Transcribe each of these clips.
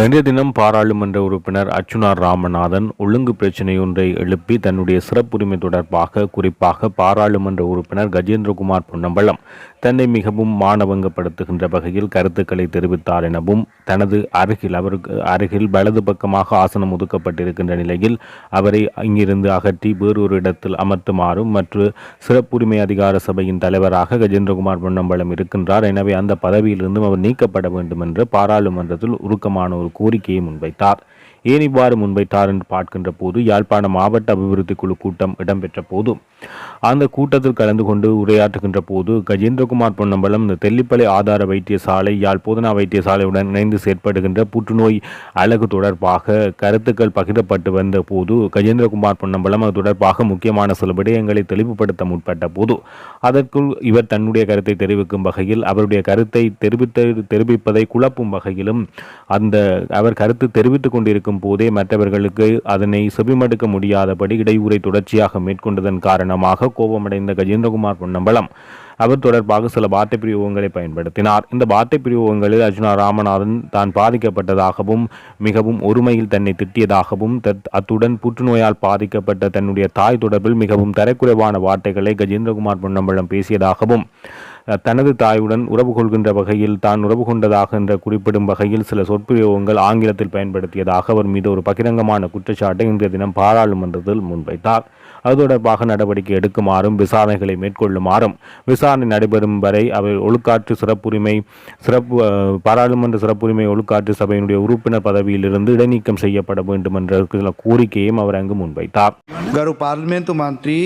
இன்றைய தினம் பாராளுமன்ற உறுப்பினர் அர்ச்சுனா ராமநாதன் ஒழுங்கு பிரச்சினையொன்றை எழுப்பி தன்னுடைய சிறப்புரிமை தொடர்பாக குறிப்பாக பாராளுமன்ற உறுப்பினர் கஜேந்திரகுமார் பொன்னம்பலம் தன்னை மிகவும் மானவங்கப்படுத்துகின்ற வகையில் கருத்துக்களை தெரிவித்தார் எனவும் தனது அருகில் வலது பக்கமாக ஆசனம் ஒதுக்கப்பட்டிருக்கின்ற நிலையில் அவரை அங்கிருந்து அகற்றி வேறொரு இடத்தில் அமர்த்துமாறும் மற்றும் சிறப்புரிமை அதிகார சபையின் தலைவராக கஜேந்திரகுமார் பொன்னம்பலம் இருக்கின்றார். எனவே அந்த பதவியிலிருந்தும் அவர் நீக்கப்பட வேண்டும் என்று பாராளுமன்றத்தில் உருக்கமான ஒரு கோரிக்கையை முன்வைத்தார். ஏன் இவ்வாறு முன்வைத்தார் என்று பார்க்கின்ற போது யாழ்ப்பாண மாவட்ட அபிவிருத்தி குழு கூட்டம் இடம்பெற்ற போது அந்த கூட்டத்தில் கலந்து கொண்டு உரையாற்றுகின்ற போது கஜேந்திரகுமார் பொன்னம்பலம் இந்த தெல்லிப்பளை ஆதார வைத்தியசாலை யாழ் போதனா வைத்தியசாலையுடன் இணைந்து செயற்படுகின்ற புற்றுநோய் அழகு தொடர்பாக கருத்துக்கள் பகிரப்பட்டு வந்த போது கஜேந்திரகுமார் பொன்னம்பலம் அது தொடர்பாக முக்கியமான சில விடயங்களை தெளிவுபடுத்த முற்பட்ட போது அதற்குள் இவர் தன்னுடைய கருத்தை தெரிவிக்கும் வகையில் அவருடைய கருத்தை தெரிவிப்பதை குழப்பும் வகையிலும் அவர் கருத்து தெரிவித்துக் கொண்டிருக்கும் போதே மற்றவர்களுக்கு அதனை செவிமடுக்க முடியாதபடி இடையூறை தொடர்ச்சியாக மேற்கொண்டதன் காரணமாக கோபமடைந்த கஜேந்திரகுமார் பொன்னம்பலம் அவர் தொடர்பாக சில வார்த்தை பிரயோகங்களை பயன்படுத்தினார். இந்த வார்த்தை பிரயோகங்களில் அர்ச்சுனா ராமநாதன் தான் பாதிக்கப்பட்டதாகவும் மிகவும் ஒருமையில் தன்னை திட்டியதாகவும் அத்துடன் புற்றுநோயால் பாதிக்கப்பட்ட தன்னுடைய தாய் தொடர்பில் மிகவும் தரக்குறைவான வார்த்தைகளை கஜேந்திரகுமார் பொன்னம்பலம் பேசியதாகவும் தனது தாயுடன் உறவு கொள்கின்ற வகையில் தான் உறவு கொண்டதாக என்று குறிப்பிடும் வகையில் சில சொற்பிரயோகங்கள் ஆங்கிலத்தில் பயன்படுத்தியதாக அவர் மீது ஒரு பகிரங்கமான குற்றச்சாட்டை இன்றைய தினம் பாராளுமன்றத்தில் முன்வைத்தார். அது தொடர்பாக நடவடிக்கை எடுக்குமாறும் விசாரணைகளை மேற்கொள்ளுமாறும் விசாரணை நடைபெறும் வரை அவர் பாராளுமன்ற சிறப்புரிமை ஒழுக்காற்று சபையினுடைய உறுப்பினர் பதவியிலிருந்து இடைநீக்கம் செய்யப்பட வேண்டும் என்ற கோரிக்கையும் அவர் அங்கு முன்வைத்தார். ගරු පාර්ලිමේන්තු මන්ත්‍රී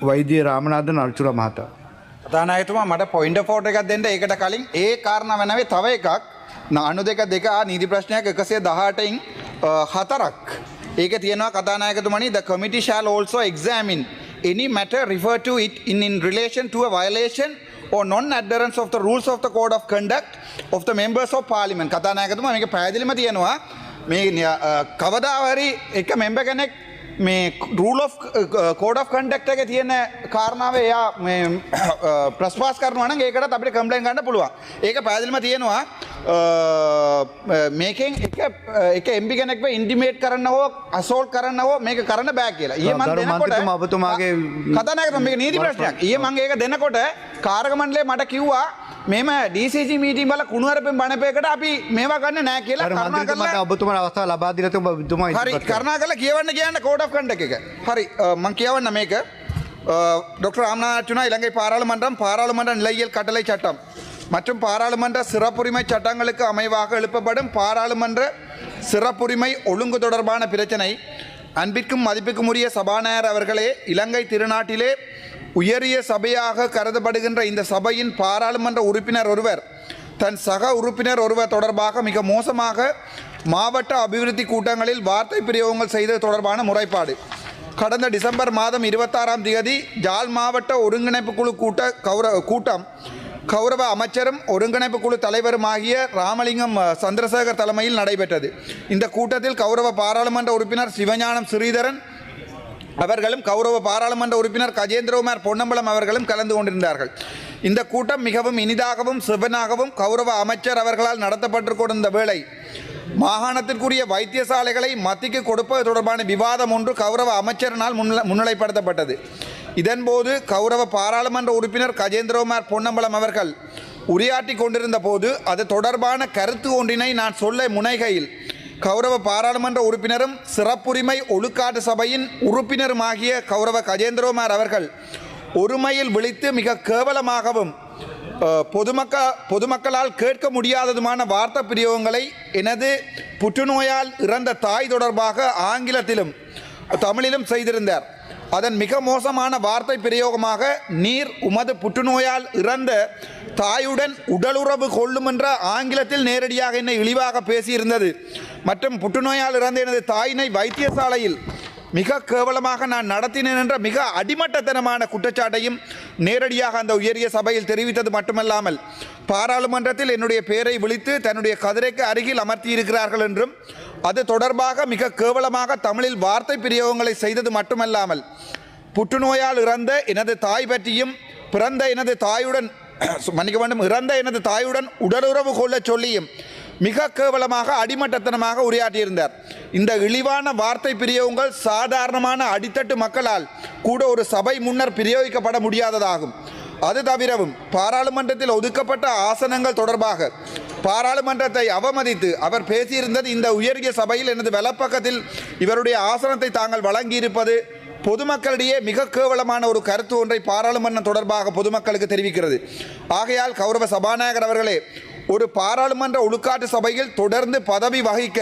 වෛද්‍ය රාමනාදන් අර්චුන මහතා. කතානායකතුමා මට පොයින්ට් ෆෝට් එකක් දෙන්න. ඒකට කලින් ඒ කාරණාව නැවේ තව එකක් 92 නීති ප්‍රශ්නයක් 118න් 4ක්. ඒක තියෙනවා කතානායකතුමනි, the committee shall also examine any matter referred to it in relation to a violation or non-adherence of the rules of the code of conduct of the members of parliament. කතානායකතුමා මේක පැහැදිලිම තියෙනවා. මේ කවදාහරි එක මෙම්බර් කෙනෙක් මේ rule of code of conduct එකේ තියෙන කාරණාව එයා මේ ප්‍රස්වාස් කරනවා නම් ඒකටත් අපිට කම්ප්ලේන්ට් ගන්න පුළුවන්. ඒක පැහැදිලිම තියෙනවා. මේකෙන් එක එම්පි කෙනෙක්ව ඉන්ටිමේට් කරන්න හෝ අසෝල්ට් කරන්න හෝ මේක කරන්න බෑ කියලා. ඊයේ මම දෙනකොට ඔබතුමාගේ කතානායකතුමා මේක නීති ප්‍රශ්නයක්. ඊයේ මම ඒක දෙනකොට කාර්ක මණ්ඩලය මට කිව්වා මේම DCG මීටින් වල කුණුවරපෙන් බණපේකට අපි මේවා ගන්න නෑ කියලා. කරුණාකරලා ඔබතුමාට අවස්ථාව ලබා දීලා ඔබතුමා හරි කරුණාකරලා කියවන්න කියන්න කෝඩ් ඔෆ් කන්ඩක්ට් එක. හරි මම කියවන්න මේක. டாக்டர் ராமநாதன் இலங்கை பாராளுமன்ற நிலையியல் கட்டளை சட்டம் மற்றும் பாராளுமன்ற சிறப்புரிமை சட்டங்களுக்கு அமைவாக எழுப்பப்படும் பாராளுமன்ற சிறப்புரிமை ஒழுங்கு தொடர்பான பிரச்சனை. அன்பிற்கும் மதிப்புக்கும் உரிய சபாநாயகர் அவர்களே, இலங்கை திருநாட்டிலே உயரிய சபையாக கருதப்படுகின்ற இந்த சபையின் பாராளுமன்ற உறுப்பினர் ஒருவர் தன் சக உறுப்பினர் ஒருவர் தொடர்பாக மிக மோசமாக மாவட்ட அபிவிருத்தி கூட்டங்களில் வார்த்தை பிரயோகங்கள் செய்தது தொடர்பான முறைப்பாடு. கடந்த டிசம்பர் மாதம் 26ஆம் தேதி ஜாழ் மாவட்ட ஒருங்கிணைப்பு குழு கூட்டம் கௌரவ அமைச்சரும் ஒருங்கிணைப்பு குழு தலைவருமாகிய ராமலிங்கம் சந்திரசேகர் தலைமையில் நடைபெற்றது. இந்த கூட்டத்தில் கௌரவ பாராளுமன்ற உறுப்பினர் சிவஞானம் ஸ்ரீதரன் அவர்களும் கௌரவ பாராளுமன்ற உறுப்பினர் கஜேந்திரகுமார் பொன்னம்பலம் அவர்களும் கலந்து கொண்டிருந்தார்கள். இந்த கூட்டம் மிகவும் இனிதாகவும் சிவனாகவும் கௌரவ அமைச்சர் அவர்களால் நடத்தப்பட்டு கொண்டிருந்த வேளை மாகாணத்திற்குரிய வைத்தியசாலைகளை மத்திக்கு கொடுப்பது தொடர்பான விவாதம் ஒன்று கௌரவ அமைச்சரினால் முன்னிலைப்படுத்தப்பட்டது. இதன்போது கௌரவ பாராளுமன்ற உறுப்பினர் கஜேந்திரகுமார் பொன்னம்பலம் அவர்கள் உரையாற்றி கொண்டிருந்த போது அது தொடர்பான கருத்து ஒன்றினை நான் சொல்ல முனைகையில் கௌரவ பாராளுமன்ற உறுப்பினரும் சிறப்புரிமை ஒழுக்காட்டு சபையின் உறுப்பினருமாகிய கௌரவ கஜேந்திரகுமார் அவர்கள் ஒருமையில் விழித்து மிக கேவலமாகவும் பொதுமக்களால் கேட்க முடியாததுமான வார்த்தை பிரயோகங்களை எனது புற்றுநோயால் இறந்த தாய் தொடர்பாக ஆங்கிலத்திலும் தமிழிலும் செய்திருந்தார். அதன் மிக மோசமான வார்த்தை பிரயோகமாக நீர் உமது புற்றுநோயால் இறந்த தாயுடன் உடலுறவு கொள்ளும் என்ற ஆங்கிலத்தில் நேரடியாக என்னை இழிவாக பேசியிருந்தது மற்றும் புற்றுநோயால் இறந்த எனது தாயினை வைத்தியசாலையில் மிக கேவலமாக நான் நடத்தினேன் என்ற மிக அடிமட்டத்தனமான குற்றச்சாட்டையும் நேரடியாக அந்த உயரிய சபையில் தெரிவித்தது மட்டுமல்லாமல் பாராளுமன்றத்தில் என்னுடைய பெயரை விழித்து தன்னுடைய கதிரைக்கு அருகில் அமர்த்தியிருக்கிறார்கள் என்றும் அது தொடர்பாக மிக கேவலமாக தமிழில் வார்த்தை பிரயோகங்களை செய்தது மட்டுமல்லாமல் புற்றுநோயால் இறந்த எனது தாய் பற்றியும் பிறந்த எனது தாயுடன் மன்னிக்க வேண்டும் இறந்த எனது தாயுடன் உடலுறவு கொள்ள சொல்லியும் மிக கேவலமாக அடிமட்டத்தனமாக உரையாற்றியிருந்தார். இந்த இழிவான வார்த்தை பிரயோகங்கள் சாதாரணமான அடித்தட்டு மக்களால் கூட ஒரு சபை முன்னர் பிரயோகிக்கப்பட முடியாததாகும். அது தவிரவும் பாராளுமன்றத்தில் ஒதுக்கப்பட்ட ஆசனங்கள் தொடர்பாக பாராளுமன்றத்தை அவமதித்து அவர் பேசியிருந்தது இந்த உயரிய சபையில் எனது வலப்பக்கத்தில் இவருடைய ஆசனத்தை தாங்கள் வழங்கியிருப்பது பொதுமக்களிடையே மிக கேவலமான ஒரு கருத்து ஒன்றை பாராளுமன்றம் தொடர்பாக பொதுமக்களுக்கு தெரிவிக்கிறது. ஆகையால் கௌரவ சபாநாயகர் அவர்களே, ஒரு பாராளுமன்ற ஒழுக்காற்று சபையில் தொடர்ந்து பதவி வகிக்க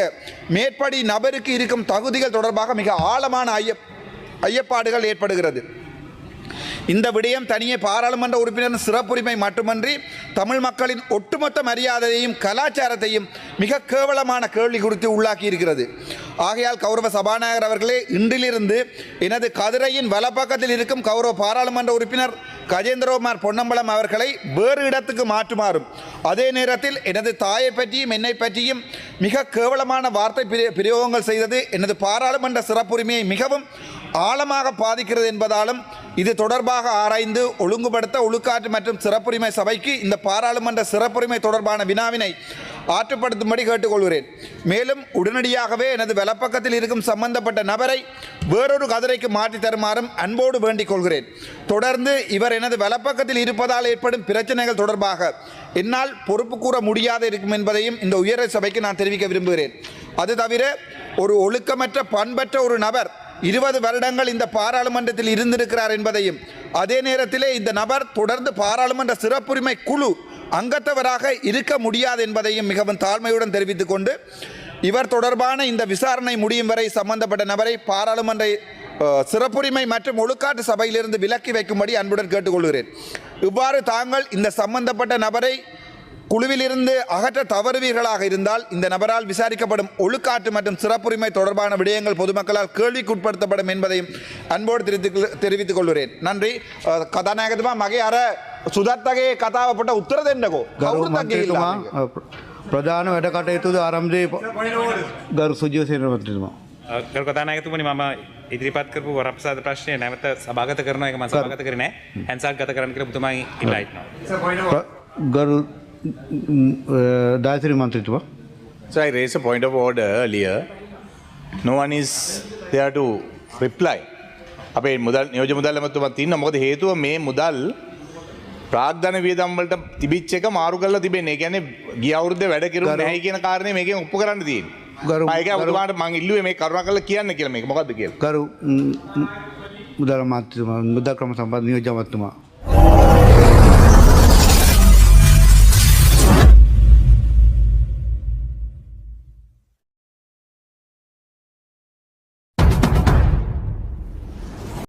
மேற்படி நபருக்கு இருக்கும் தகுதிகள் தொடர்பாக மிக ஆழமான ஐயப்பாடுகள் ஏற்படுகிறது. இந்த விடயம் தனியே பாராளுமன்ற உறுப்பினர் சிறப்புரிமை மட்டுமன்றி தமிழ் மக்களின் ஒட்டுமொத்த மரியாதையையும் கலாச்சாரத்தையும் மிக கேவலமான கேள்வி குறித்து உள்ளாக்கி இருக்கிறது. ஆகையால் கௌரவ சபாநாயகர் அவர்களே, இன்றிலிருந்து எனது கதிரையின் வலப்பக்கத்தில் இருக்கும் கௌரவ பாராளுமன்ற உறுப்பினர் கஜேந்திரகுமார் பொன்னம்பலம் அவர்களை வேறு இடத்துக்கு மாற்றுமாறும், அதே நேரத்தில் எனது தாயை பற்றியும் என்னை பற்றியும் மிக கேவலமான வார்த்தை பிரயோகங்கள் செய்தது எனது பாராளுமன்ற சிறப்புரிமையை மிகவும் ஆழமாக பாதிக்கிறது என்பதாலும் இது தொடர்பாக ஆராய்ந்து ஒழுங்குபடுத்த ஒழுக்காற்று மற்றும் சிறப்புரிமை சபைக்கு இந்த பாராளுமன்ற சிறப்புரிமை தொடர்பான வினாவினை ஆற்றுப்படுத்தும்படி கேட்டுக்கொள்கிறேன். மேலும் உடனடியாகவே எனது வலப்பக்கத்தில் இருக்கும் சம்பந்தப்பட்ட நபரை வேறொரு கதிரைக்கு மாற்றி தருமாறும் அன்போடு வேண்டிக் கொள்கிறேன். தொடர்ந்து இவர் எனது வலப்பக்கத்தில் இருப்பதால் ஏற்படும் பிரச்சனைகள் தொடர்பாக என்னால் பொறுப்பு கூற முடியாது இருக்கும் என்பதையும் இந்த உயர் சபைக்கு நான் தெரிவிக்க விரும்புகிறேன். அது தவிர ஒரு ஒழுக்கமற்ற பண்பற்ற ஒரு நபர் 20 வருடங்கள் இந்த பாராளுமன்றத்தில் இருந்திருக்கிறார் என்பதையும், அதே நேரத்திலே இந்த நபர் தொடர்ந்து பாராளுமன்ற சிறப்புரிமை குழு அங்கத்தவராக இருக்க முடியாது என்பதையும் மிகவும் தாழ்மையுடன் தெரிவித்துக் கொண்டு, இவர் தொடர்பான இந்த விசாரணை முடியும் வரை சம்பந்தப்பட்ட நபரை பாராளுமன்ற சிறப்புரிமை மற்றும் ஒழுக்காற்று சபையிலிருந்து விலக்கி வைக்கும்படி அன்புடன் கேட்டுக்கொள்கிறேன். இவ்வாறு தாங்கள் இந்த சம்பந்தப்பட்ட நபரை குழுவிலிருந்து அகற்ற தவறுவீர்களாக இருந்தால் இந்த நபரால் விசாரிக்கப்படும் ஒழுக்காற்று மற்றும் சிறப்புரிமை தொடர்பான விடயங்கள் பொதுமக்களால் கேள்விக்குட்படுத்தப்படும் என்பதையும் அன்போடு தெரிவித்துக் கொள்கிறேன். நன்றி. கதாநாயகத்துமா மகே අර සුදත්තගේ කතාවපට උත්තර දෙන්නකෝ. කවුරුත් ගිහිල්ලා ප්‍රධාන වැඩ කටයුතු ආරම්භයේ ගරු සුජීව සේනාපතිතුමා. ගරු කතානායකතුමනි, මම ඉදිරිපත් කරපු වරප්‍රසාද ප්‍රශ්නය නැවත සභාගත කරනවා. ඒක මම සභාගත කරේ නැහැ. හැන්සාක් ගත කරන්න කියලා ඔබතුමා ඉල්ලා ඉන්නවා. ගරු දායත්‍රි මන්ත්‍රීතුමා. So I raised a point of order earlier. No one is there to reply. අපේ මුදල් නියෝජ්‍ය මුදල් ඇමතුමක් තියෙනවා. මොකද හේතුව මේ මුදල් ප්‍රාග්ධන වියදම් වලට තිබිච්ච එක මාරු කරලා තිබෙන්නේ. ඒ කියන්නේ ගිය අවුරුද්දේ වැඩ කෙරුවේ නැහැ කියන කාරණේ මේකෙන් ඔප්පු කරන්න තියෙන්නේ. ඒක ඔබතුමාට මම ඉල්ලුවේ මේ කරුණාකරලා කියන්න කියලා මේක මොකද්ද කියලා. ගරු මුදල් අමාත්‍යතුමා, මුදල් ක්‍රම සම්බන්ධ නියෝජ්‍ය අමාත්‍යතුමා.